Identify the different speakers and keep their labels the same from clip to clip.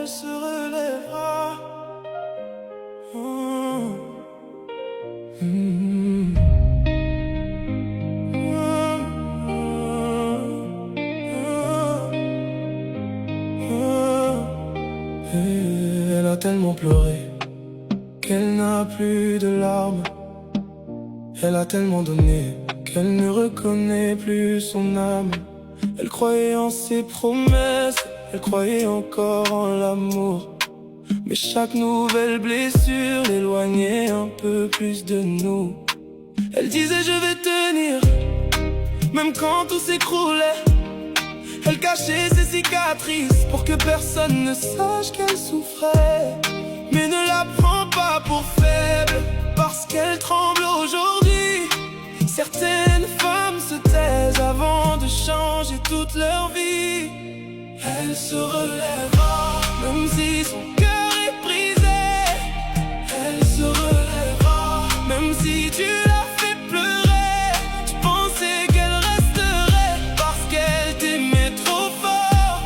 Speaker 1: se relèvera. Elle a tellement pleuré qu'elle n'a plus de larmes. Elle a tellement donné qu'elle ne reconnaît plus son âme. Elle croyait en ses promesses, elle croyait encore en l'amour. Mais chaque nouvelle blessure l'éloignait un peu plus de nous. Elle disait je vais tenir, même quand tout s'écroulait. Elle cachait ses cicatrices pour que personne ne sache qu'elle souffrait. Mais ne la prends pas pour faible, parce qu'elle tremble aujourd'hui. Certaines femmes se taisent avant de changer toute leur vie. Elle se relèvera, même si son cœur est brisé. Elle se relèvera, même si tu l'as fait pleurer. Tu pensais qu'elle resterait parce qu'elle t'aimait trop fort.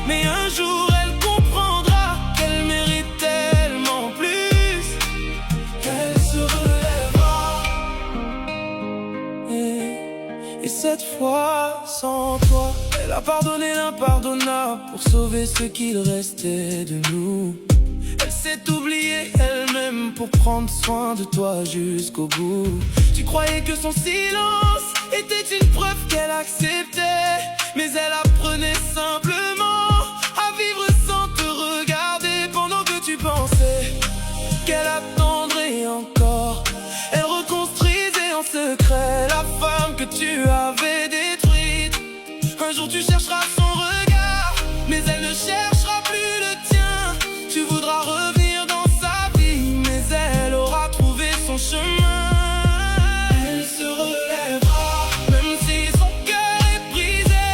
Speaker 1: Mais un jour elle comprendra qu'elle mérite tellement plus. Elle se relèvera, et cette fois sans toi. Elle a pardonné l'impardonnable pour sauver ce qu'il restait de nous. Elle s'est oubliée elle-même pour prendre soin de toi jusqu'au bout. Tu croyais que son silence était une preuve qu'elle acceptait, mais elle apprenait simplement à vivre sans te regarder. Pendant que tu pensais qu'elle attendrait encore, elle reconstruisait en secret la femme que tu avais détruite. Un jour tu chercheras son regard, mais elle ne cherchera plus le tien. Tu voudras revenir dans sa vie, mais elle aura trouvé son chemin. Elle se relèvera, même si son cœur est brisé.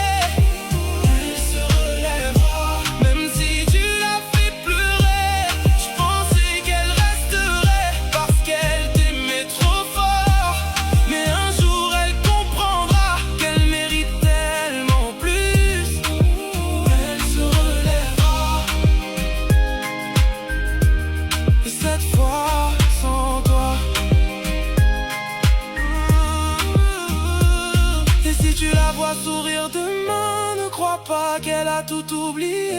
Speaker 1: Elle se relèvera, même si tu l'as fait pleurer. Je pensais qu'elle resterait parce qu'elle t'aimait trop fort. Mais un jour elle comprendra qu'elle mérite tellement plus. Elle se relèvera, et cette fois sans toi. Et si tu la vois sourire demain, ne crois pas qu'elle a tout oublié.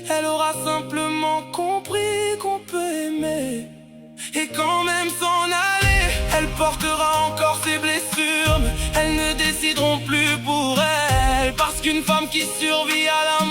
Speaker 1: Elle aura simplement compris qu'on peut aimer. Et quand même s'en aller, elle portera encore ses blessures, mais elles ne décideront plus pour elle. Parce qu'une femme qui survit à la